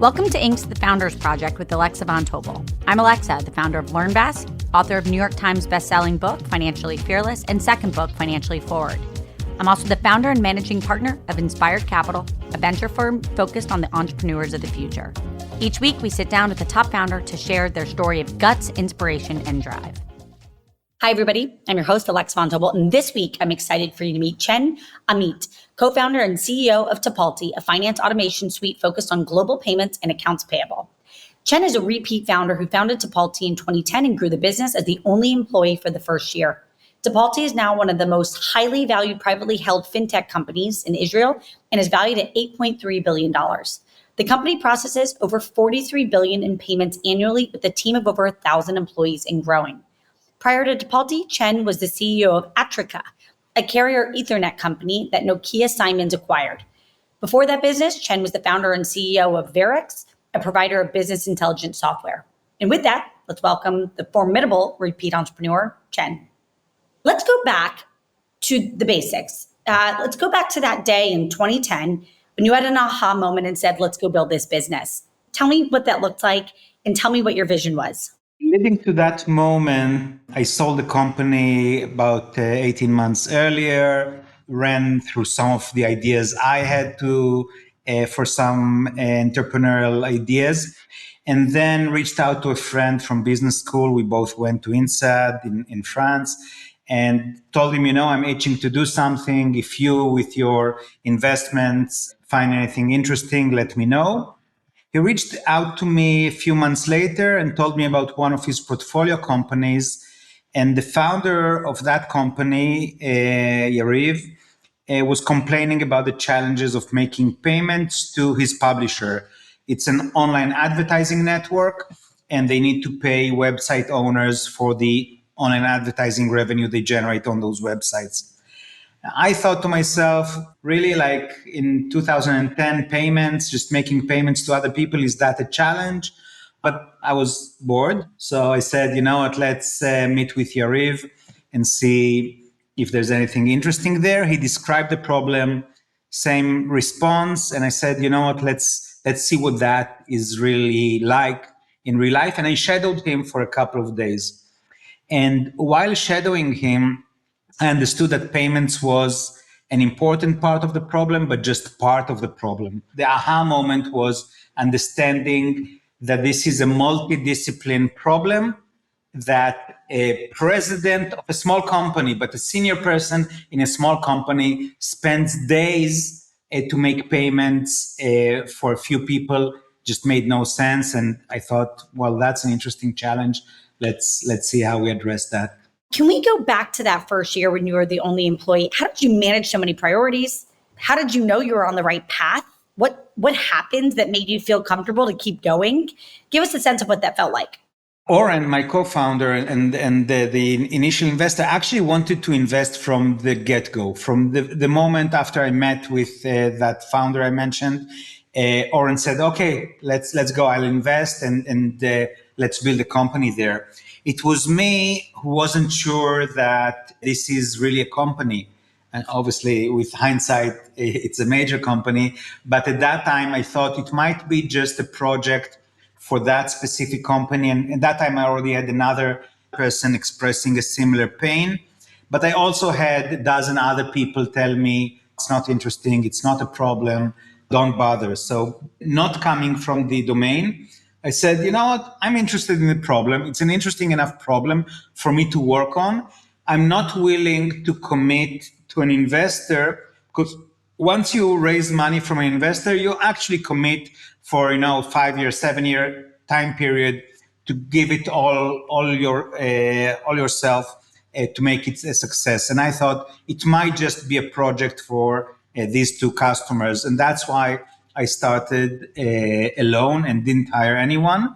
Welcome to Inc.'s The Founders Project with Alexa Von Tobel. I'm Alexa, the founder of LearnVest, author of New York Times bestselling book, Financially Fearless, and second book, Financially Forward. I'm also the founder and managing partner of Inspired Capital, a venture firm focused on the entrepreneurs of the future. Each week, we sit down with the top founder to share their story of guts, inspiration, and drive. Hi, everybody. I'm your host, Alexa Von Tobel, and this week, I'm excited for you to meet Chen Amit, co-founder and CEO of Tipalti, a finance automation suite focused on global payments and accounts payable. Chen is a repeat founder who founded Tipalti in 2010 and grew the business as the only employee for the first year. Tipalti is now one of the most highly valued privately held fintech companies in Israel and is valued at $8.3 billion. The company processes over $43 billion in payments annually with a team of over 1,000 employees and growing. Prior to Tipalti, Chen was the CEO of Atrica, a carrier Ethernet company that Nokia Simons acquired. Before that business, Chen was the founder and CEO of Verix, a provider of business intelligence software. And with that, let's welcome the formidable repeat entrepreneur, Chen. Let's go back to the basics. Let's go back to that day in 2010 when you had an aha moment and said, let's go build this business. Tell me what that looked like and tell me what your vision was. Leading to that moment, I sold the company about 18 months earlier, ran through some of the ideas I had for some entrepreneurial ideas, and then reached out to a friend from business school. We both went to INSEAD in France and told him, I'm itching to do something. If you, with your investments, find anything interesting, let me know. He reached out to me a few months later and told me about one of his portfolio companies. And the founder of that company, Yariv, was complaining about the challenges of making payments to his publisher. It's an online advertising network, and they need to pay website owners for the online advertising revenue they generate on those websites. I thought to myself, really, like in 2010, payments, just making payments to other people, is that a challenge? But I was bored. So I said, you know what, let's meet with Yariv and see if there's anything interesting there. He described the problem, same response. And I said, you know what, let's see what that is really like in real life. And I shadowed him for a couple of days. And while shadowing him, I understood that payments was an important part of the problem, but just part of the problem. The aha moment was understanding that this is a multidiscipline problem, that a president of a small company, but a senior person in a small company spends days to make payments for a few people just made no sense. And I thought, well, that's an interesting challenge. Let's see how we address that. Can we go back to that first year when you were the only employee? How did you manage so many priorities? How did you know you were on the right path? What happened that made you feel comfortable to keep going? Give us a sense of what that felt like. Oren, my co-founder and the initial investor, actually wanted to invest from the get-go. From the moment after I met with that founder I mentioned, Oren said, okay, let's go, I'll invest and let's build a company there. It was me who wasn't sure that this is really a company. And obviously, with hindsight, it's a major company. But at that time, I thought it might be just a project for that specific company. And at that time, I already had another person expressing a similar pain. But I also had a dozen other people tell me, it's not interesting, it's not a problem, don't bother. So not coming from the domain, I said, you know what, I'm interested in the problem. It's an interesting enough problem for me to work on. I'm not willing to commit to an investor because once you raise money from an investor, you actually commit for, 5-year, 7-year time period to give it all yourself to make it a success. And I thought it might just be a project for these two customers. And that's why I started alone and didn't hire anyone.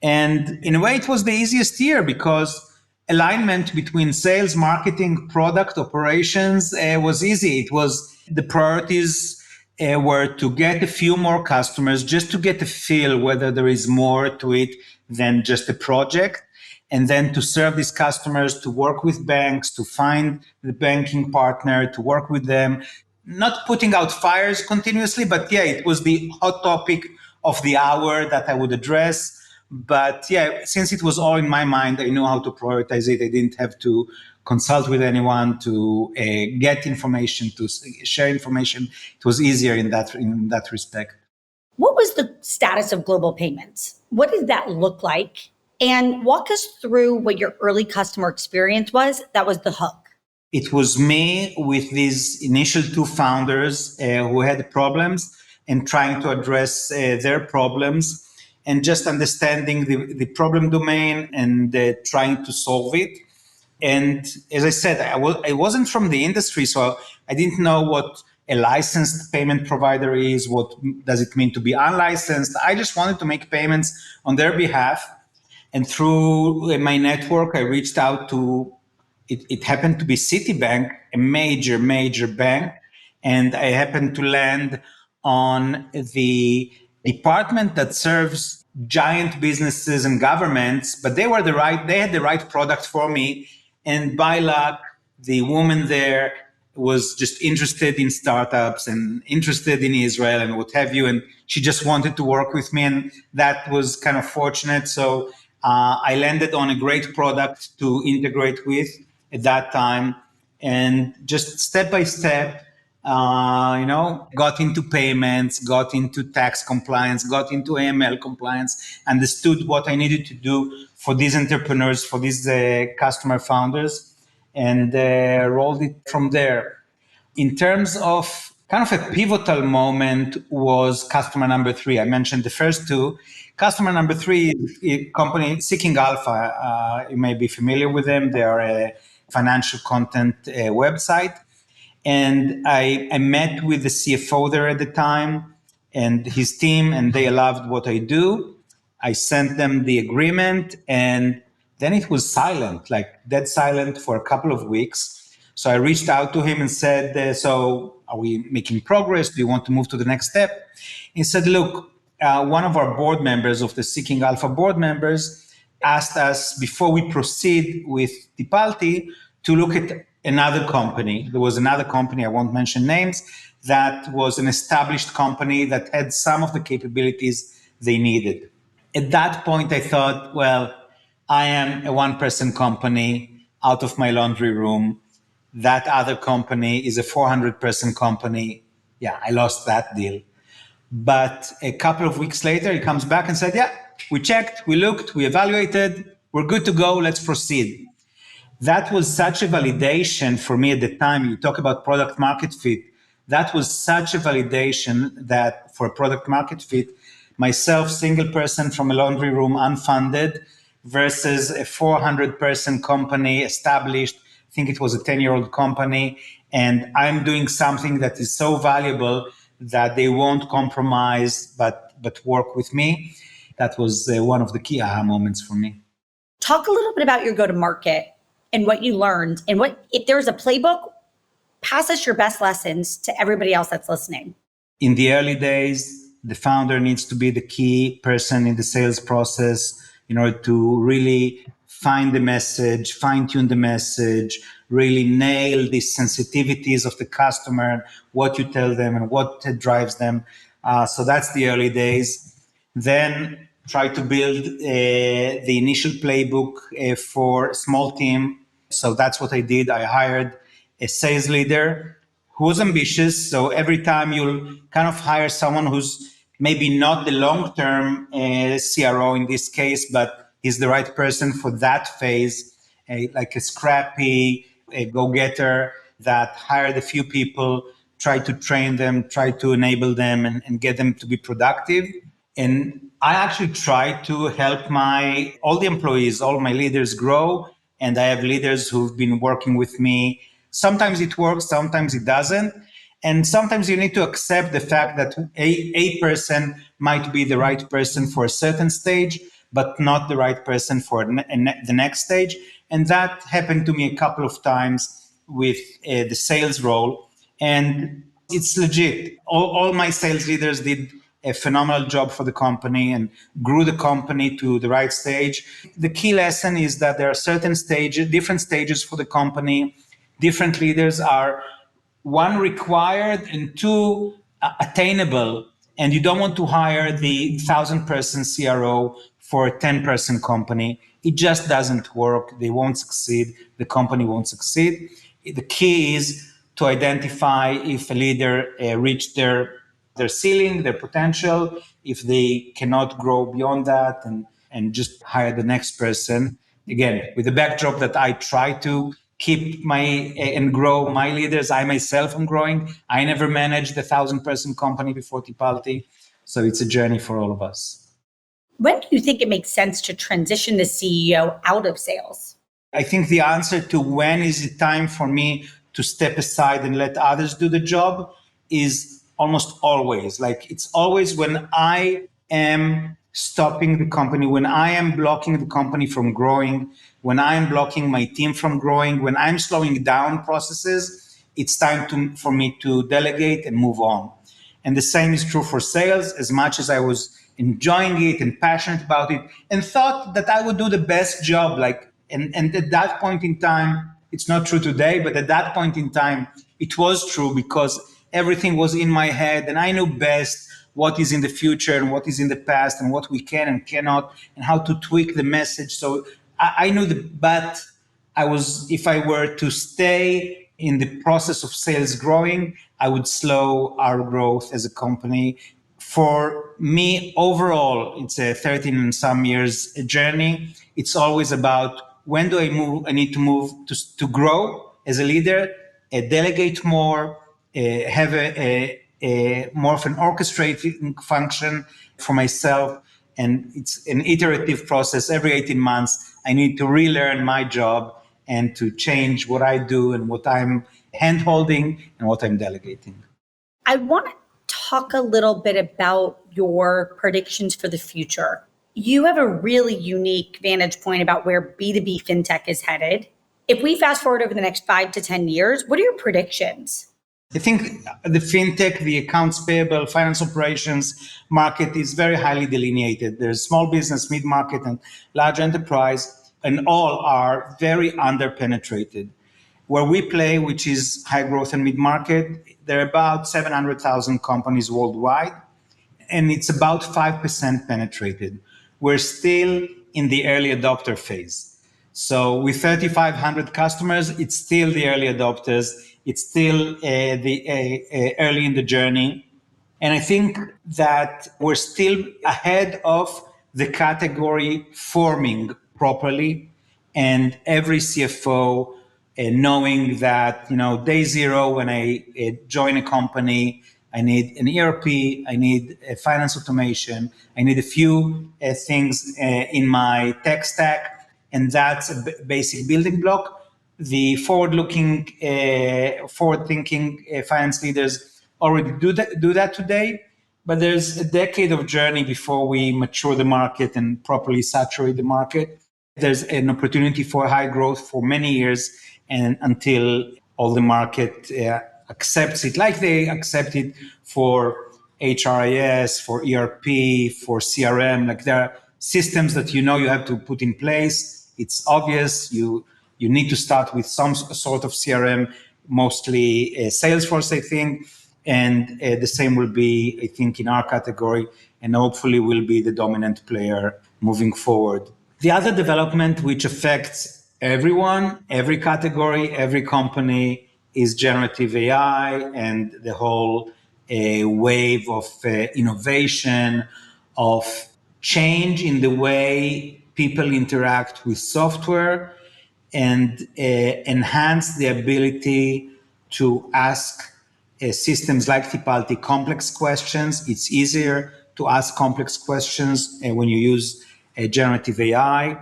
And in a way, it was the easiest year because alignment between sales, marketing, product, operations was easy. It was the priorities were to get a few more customers, just to get a feel whether there is more to it than just a project. And then to serve these customers, to work with banks, to find the banking partner, to work with them, not putting out fires continuously, but yeah, it was the hot topic of the hour that I would address. But yeah, since it was all in my mind, I knew how to prioritize it. I didn't have to consult with anyone to get information, to share information. It was easier in that respect. What was the status of global payments? What did that look like? And walk us through what your early customer experience was. That was the hook. It was me with these initial two founders who had problems and trying to address their problems and just understanding the problem domain and trying to solve it. And as I said, I wasn't from the industry, so I didn't know what a licensed payment provider is, what does it mean to be unlicensed. I just wanted to make payments on their behalf. And through my network, I reached out to, it happened to be Citibank, a major bank. And I happened to land on the department that serves giant businesses and governments, but they had the right product for me. And by luck, the woman there was just interested in startups and interested in Israel and what have you. And she just wanted to work with me. And that was kind of fortunate. So I landed on a great product to integrate with at that time. And just step by step, got into payments, got into tax compliance, got into AML compliance, understood what I needed to do for these entrepreneurs, for these customer founders, and rolled it from there. In terms of kind of a pivotal moment was customer number three. I mentioned the first two. Customer number three is a company, Seeking Alpha. You may be familiar with them. They are a financial content website. And I met with the CFO there at the time and his team, and they loved what I do. I sent them the agreement, and then it was silent, like dead silent for a couple of weeks. So I reached out to him and said, so are we making progress? Do you want to move to the next step? He said, look, one of our board members of the Seeking Alpha board members asked us before we proceed with Tipalti to look at another company. There was another company, I won't mention names, that was an established company that had some of the capabilities they needed. At that point, I thought, well, I am a one-person company out of my laundry room. That other company is a 400-person company. Yeah, I lost that deal. But a couple of weeks later, he comes back and said, yeah, we checked, we looked, we evaluated, we're good to go, let's proceed. That was such a validation for me at the time. You talk about product market fit. That was such a validation that for product market fit, myself, single person from a laundry room, unfunded, versus a 400-person company established. I think it was a 10-year-old company. And I'm doing something that is so valuable that they won't compromise, but work with me. That was one of the key aha moments for me. Talk a little bit about your go to market and what you learned, and what, if there's a playbook, pass us your best lessons to everybody else that's listening. In the early days, the founder needs to be the key person in the sales process in order to really find the message, fine tune the message, really nail the sensitivities of the customer, what you tell them and what drives them. So that's the early days. Then try to build the initial playbook for a small team. So that's what I did. I hired a sales leader who was ambitious. So every time you'll kind of hire someone who's maybe not the long-term CRO in this case, but he's the right person for that phase, like a scrappy, a go-getter that hired a few people, try to train them, try to enable them and get them to be productive. And I actually try to help all the employees, all my leaders grow. And I have leaders who've been working with me. Sometimes it works, sometimes it doesn't. And sometimes you need to accept the fact that a person might be the right person for a certain stage, but not the right person for the next stage. And that happened to me a couple of times with the sales role. And it's legit. All my sales leaders did a phenomenal job for the company and grew the company to the right stage. The key lesson is that there are certain stages, different stages for the company. Different leaders are one required and two attainable. And you don't want to hire the 1,000-person CRO for a 10-person company. It just doesn't work. They won't succeed. The company won't succeed. The key is to identify if a leader reached their ceiling, their potential, if they cannot grow beyond that, and just hire the next person. Again, with the backdrop that I try to keep my and grow my leaders. I myself am growing. I never managed a 1,000-person company before Tipalti. So it's a journey for all of us. When do you think it makes sense to transition the CEO out of sales? I think the answer to when is it time for me to step aside and let others do the job is almost always. Like it's always when I am stopping the company, when I am blocking the company from growing, when I am blocking my team from growing, when I'm slowing down processes, it's time for me to delegate and move on. And the same is true for sales. As much as I was enjoying it and passionate about it and thought that I would do the best job, and at that point in time, it's not true today, but at that point in time, it was true because everything was in my head and I knew best what is in the future and what is in the past and what we can and cannot and how to tweak the message. So I knew but if I were to stay in the process of sales growing, I would slow our growth as a company. For me, overall, it's a 13 and some years journey. It's always about when do I move? I need to move to grow as a leader, delegate more, have a more of an orchestrating function for myself. And it's an iterative process. Every 18 months, I need to relearn my job and to change what I do and what I'm hand holding and what I'm delegating. I want to talk a little bit about your predictions for the future. You have a really unique vantage point about where B2B fintech is headed. If we fast forward over the next 5 to 10 years, what are your predictions? I think the fintech, the accounts payable, finance operations market is very highly delineated. There's small business, mid-market, and large enterprise, and all are very under-penetrated. Where we play, which is high growth and mid-market, there are about 700,000 companies worldwide, and it's about 5% penetrated. We're still in the early adopter phase. So with 3,500 customers, it's still the early adopters. It's still the early in the journey. And I think that we're still ahead of the category forming properly. And every CFO knowing that, day zero, when I join a company, I need an ERP, I need a finance automation, I need a few things in my tech stack, and that's a basic building block. The forward-thinking finance leaders already do that today, but there's a decade of journey before we mature the market and properly saturate the market. There's an opportunity for high growth for many years, and until all the market accepts it, like they accept it for HRIS, for ERP, for CRM. Like there are systems that you have to put in place. It's obvious you need to start with some sort of CRM, mostly Salesforce, I think. And the same will be, I think, in our category, and hopefully will be the dominant player moving forward. The other development which affects everyone, every category, every company is generative AI and the whole wave of innovation, of change in the way people interact with software, and enhance the ability to ask systems like Tipalti complex questions. It's easier to ask complex questions when you use generative AI.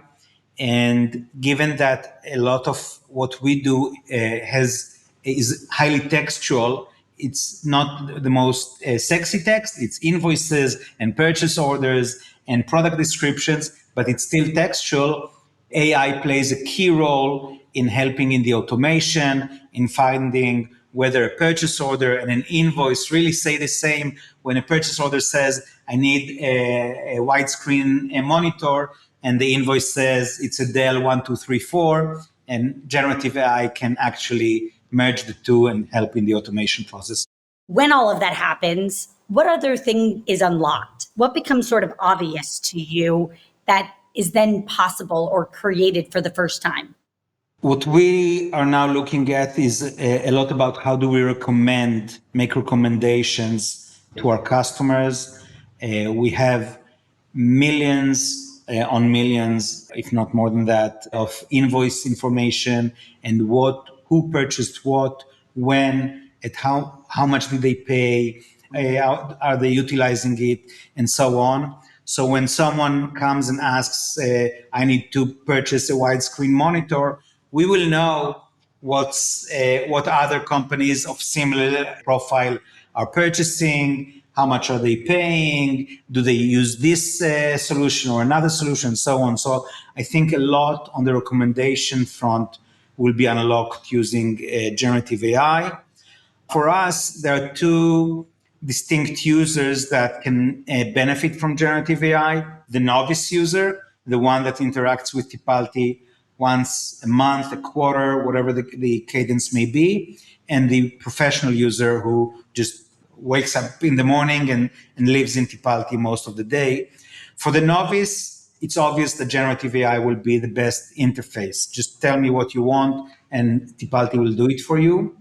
And given that a lot of what we do is highly textual, it's not the most sexy text. It's invoices and purchase orders and product descriptions, but it's still textual. AI plays a key role in helping in the automation, in finding whether a purchase order and an invoice really say the same. When a purchase order says, I need a widescreen monitor, and the invoice says it's a Dell 1234, and generative AI can actually merge the two and help in the automation process. When all of that happens, what other thing is unlocked? What becomes sort of obvious to you that is then possible or created for the first time? What we are now looking at is a lot about how do we make recommendations to our customers. We have millions on millions, if not more than that, of invoice information and who purchased what, when, at how much did they pay, are they utilizing it, and so on. So when someone comes and asks, I need to purchase a widescreen monitor, we will know what other companies of similar profile are purchasing, how much are they paying, do they use this solution or another solution, so on. So I think a lot on the recommendation front will be unlocked using generative AI. For us, there are two distinct users that can benefit from generative AI. The novice user, the one that interacts with Tipalti once a month, a quarter, whatever the cadence may be, and the professional user who just wakes up in the morning and lives in Tipalti most of the day. For the novice, it's obvious that generative AI will be the best interface. Just tell me what you want, and Tipalti will do it for you.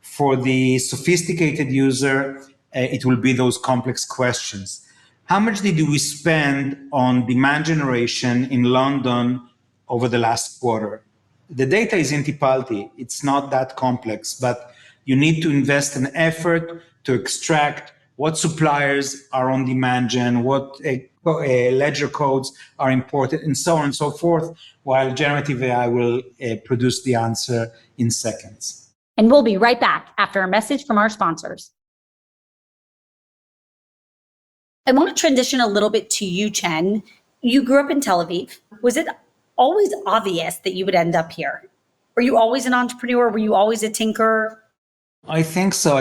For the sophisticated user, it will be those complex questions. How much did we spend on demand generation in London over the last quarter? The data is in Tipalti. It's not that complex, but you need to invest an effort to extract what suppliers are on demand gen, what ledger codes are important, and so on and so forth, while generative AI will produce the answer in seconds. And we'll be right back after a message from our sponsors. I want to transition a little bit to you, Chen. You grew up in Tel Aviv. Was it always obvious that you would end up here? Were you always an entrepreneur? Were you always a tinkerer? I think so.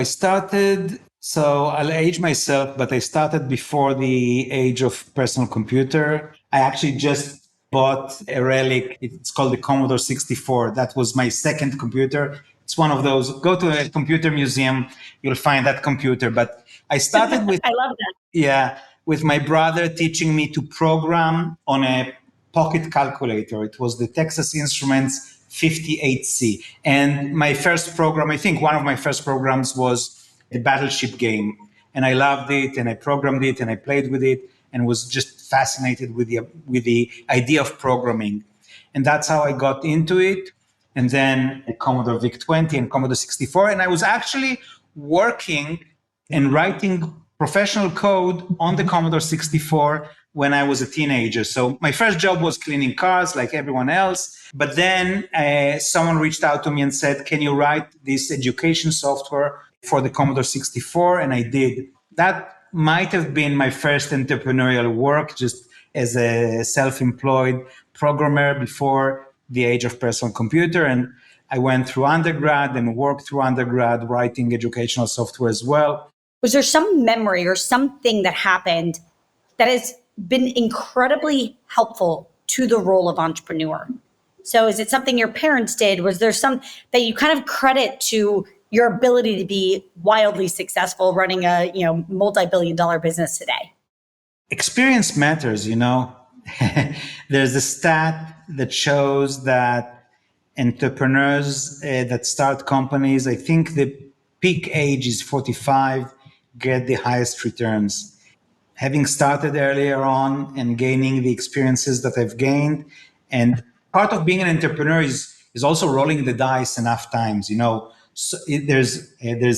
I'll age myself, but I started before the age of personal computer. I actually just bought a relic. It's called the Commodore 64. That was my second computer. It's one of those, go to a computer museum, you'll find that computer. But I started with, I love that. yeah, with my brother teaching me to program on a pocket calculator. It was the Texas Instruments 58C. And my first program, I think one of my first programs was the Battleship game. And I loved it, and I programmed it, and I played with it, and was just fascinated with the idea of programming. And that's how I got into it. And then Commodore VIC-20 and Commodore 64. And I was actually working and writing professional code on the Commodore 64 when I was a teenager. So my first job was cleaning cars like everyone else. But then someone reached out to me and said, can you write this education software for the Commodore 64? And I did. That might have been my first entrepreneurial work, just as a self-employed programmer before the age of personal computer. And I went through undergrad and worked through undergrad writing educational software as well. Was there some memory or something that happened that has been incredibly helpful to the role of entrepreneur? So is it something your parents did? Was there some that you kind of credit to your ability to be wildly successful running a multi-billion-dollar business today? Experience matters, There's a stat that shows that entrepreneurs that start companies, I think the peak age is 45, get the highest returns. Having started earlier on and gaining the experiences that I've gained, and part of being an entrepreneur is also rolling the dice enough times. So there's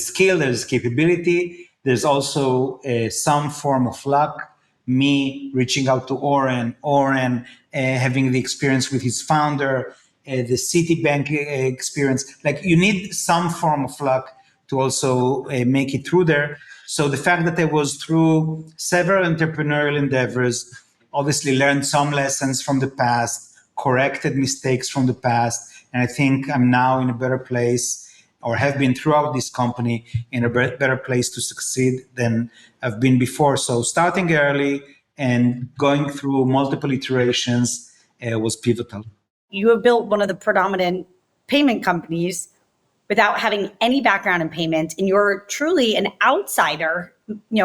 skill, there's capability, there's also some form of luck. Me reaching out to Oren having the experience with his founder, the Citibank experience. Like, you need some form of luck to also make it through there. So the fact that I was through several entrepreneurial endeavors, obviously learned some lessons from the past, corrected mistakes from the past, and I think I'm now in a better place, or have been throughout this company, in a better place to succeed than I've been before. So starting early and going through multiple iterations was pivotal. You have built one of the predominant payment companies without having any background in payment, and you're truly an outsider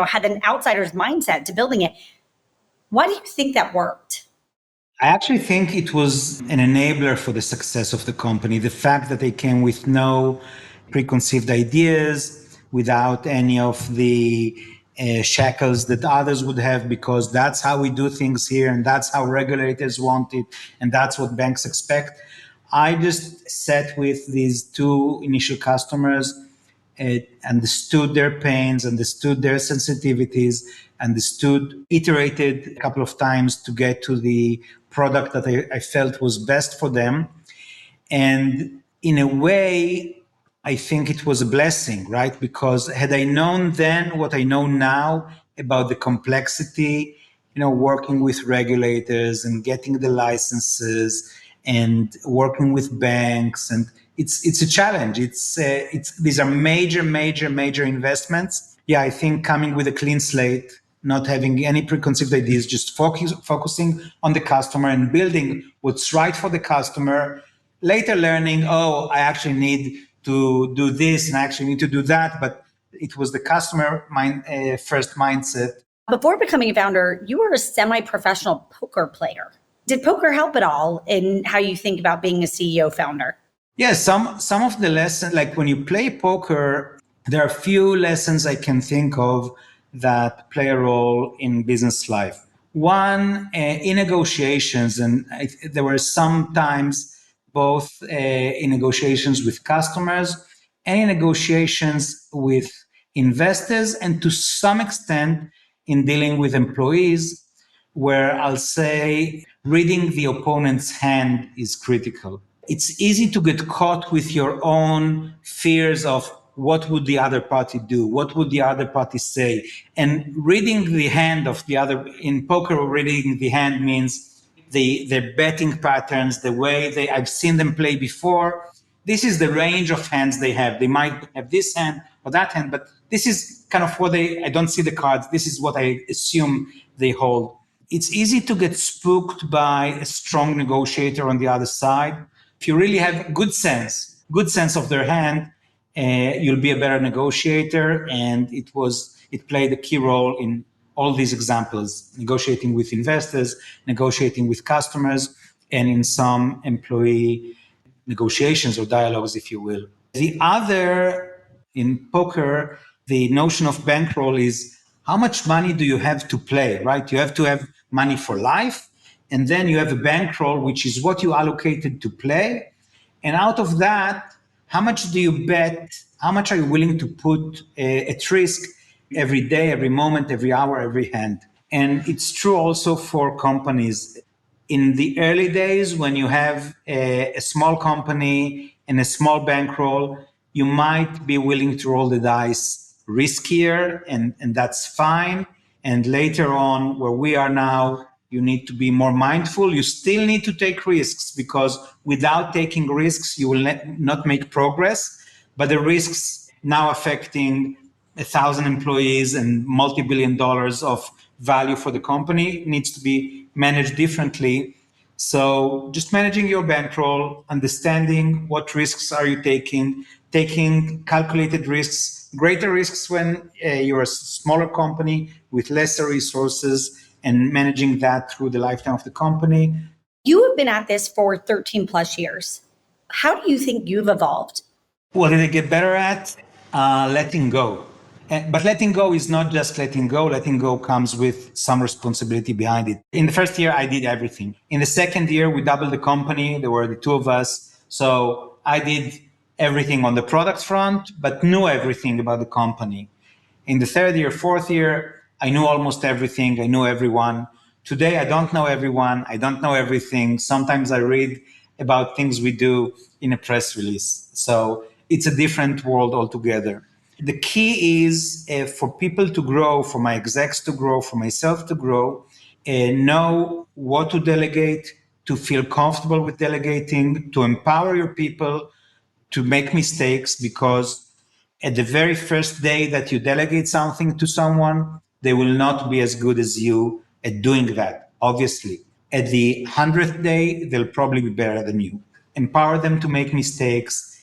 had an outsider's mindset to building it. Why do you think that worked? I actually think it was an enabler for the success of the company. The fact that they came with no preconceived ideas, without any of the shackles that others would have, because that's how we do things here, and that's how regulators want it, and that's what banks expect. I just sat with these two initial customers, understood their pains, understood their sensitivities, understood, iterated a couple of times to get to the product that I felt was best for them. And in a way, I think it was a blessing, right? Because had I known then what I know now about the complexity, working with regulators and getting the licenses and working with banks, and it's a challenge. It's these are major investments. Yeah, I think coming with a clean slate, not having any preconceived ideas, just focusing on the customer and building what's right for the customer. Later learning, oh, I actually need to do this and I actually need to do that. But it was the first mindset. Before becoming a founder, you were a semi-professional poker player. Did poker help at all in how you think about being a CEO founder? Yeah, some of the lessons, like when you play poker, there are few lessons I can think of that play a role in business life. One, in negotiations, and there were sometimes both in negotiations with customers and in negotiations with investors, and to some extent in dealing with employees, where I'll say reading the opponent's hand is critical. It's easy to get caught with your own fears of what would the other party do? What would the other party say? And reading the hand of the other, in poker, reading the hand means their betting patterns, the way I've seen them play before. This is the range of hands they have. They might have this hand or that hand, but this is kind of what I don't see the cards. This is what I assume they hold. It's easy to get spooked by a strong negotiator on the other side. If you really have good sense of their hand, you'll be a better negotiator. And it played a key role in all these examples: negotiating with investors, negotiating with customers, and in some employee negotiations or dialogues, if you will. The other, in poker, the notion of bankroll is how much money do you have to play, right? You have to have money for life. And then you have a bankroll, which is what you allocated to play. And out of that, how much do you bet? How much are you willing to put at risk every day, every moment, every hour, every hand? And it's true also for companies. In the early days, when you have a small company and a small bankroll, you might be willing to roll the dice riskier, and that's fine. And later on, where we are now, you need to be more mindful. You still need to take risks, because without taking risks, you will not make progress. But the risks now affecting 1,000 employees and multi-billion dollars of value for the company needs to be managed differently. So just managing your bankroll, understanding what risks are you taking calculated risks, greater risks when you're a smaller company with lesser resources, and managing that through the lifetime of the company. You have been at this for 13 plus years. How do you think you've evolved? What did I get better at? Letting go. But letting go is not just letting go. Letting go comes with some responsibility behind it. In the first year, I did everything. In the second year, we doubled the company. There were the two of us. So I did everything on the product front, but knew everything about the company. In the third year, fourth year, I knew almost everything. I knew everyone. Today, I don't know everyone. I don't know everything. Sometimes I read about things we do in a press release. So it's a different world altogether. The key is for people to grow, for my execs to grow, for myself to grow, know what to delegate, to feel comfortable with delegating, to empower your people, to make mistakes, because at the very first day that you delegate something to someone, they will not be as good as you at doing that, obviously. At the 100th day, they'll probably be better than you. Empower them to make mistakes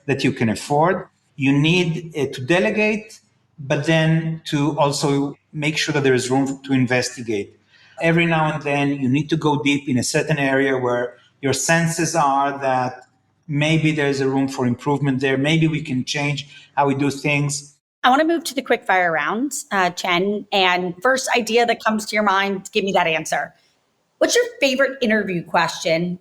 that you can afford. You need to delegate but then to also make sure that there is room to investigate. Every now and then, you need to go deep in a certain area where your senses are that maybe there's a room for improvement there. Maybe we can change how we do things. I want to move to the quick fire round, Chen. And first idea that comes to your mind, give me that answer. What's your favorite interview question?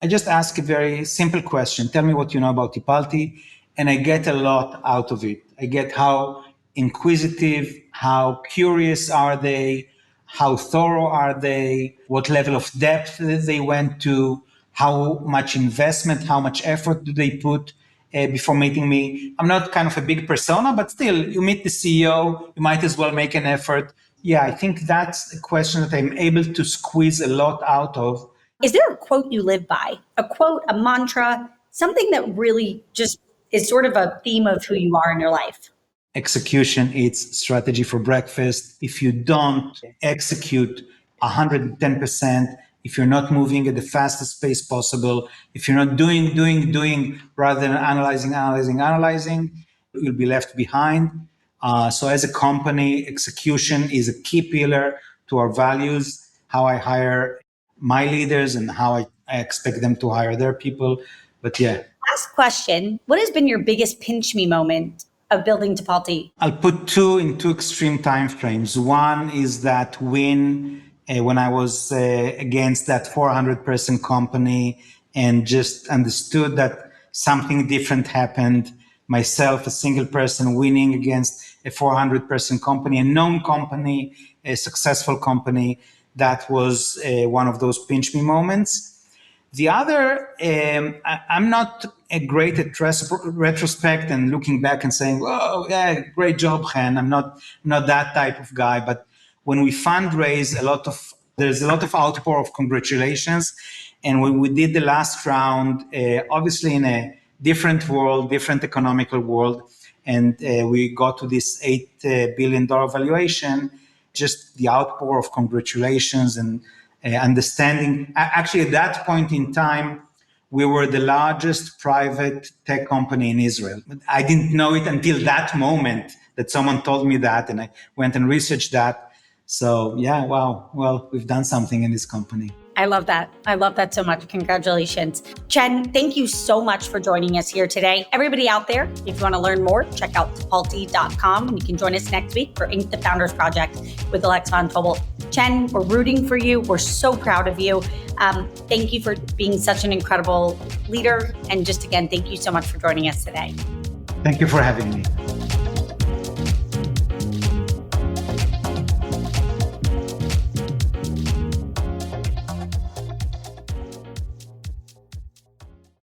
I just ask a very simple question. Tell me what you know about Tipalti. And I get a lot out of it. I get how inquisitive, how curious are they, how thorough are they, what level of depth they went to, how much investment, how much effort do they put before meeting me. I'm not kind of a big persona, but still, you meet the CEO, you might as well make an effort. Yeah, I think that's a question that I'm able to squeeze a lot out of. Is there a quote you live by? A quote, a mantra, something that really just is sort of a theme of who you are in your life? Execution eats strategy for breakfast. If you don't execute 110%, if you're not moving at the fastest pace possible, if you're not doing rather than analyzing, you'll be left behind. So as a company, execution is a key pillar to our values, how I hire my leaders and how I expect them to hire their people. But yeah, Last question. What has been your biggest pinch me moment of building Tipalti? I'll put two in two extreme time frames. One is that win when I was against that 400-person company and just understood that something different happened. Myself, a single person winning against a 400-person company, a known company, a successful company. That was one of those pinch me moments. The other, I'm not a great at retrospect and looking back and saying, "Oh, yeah, great job, Chen." I'm not that type of guy. But when we fundraise, there's a lot of outpour of congratulations. And when we did the last round, obviously in a different world, different economical world, and we got to this $8 billion valuation, just the outpour of congratulations and understanding. Actually, at that point in time, we were the largest private tech company in Israel. I didn't know it until that moment that someone told me that, and I went and researched that. So, yeah, wow. Well, we've done something in this company. I love that. I love that so much. Congratulations. Chen, thank you so much for joining us here today. Everybody out there, if you want to learn more, check out tipalti.com and you can join us next week for Inc. the Founders Project with Alex Von Tobel. Chen, we're rooting for you. We're so proud of you. Thank you for being such an incredible leader. And just again, thank you so much for joining us today. Thank you for having me.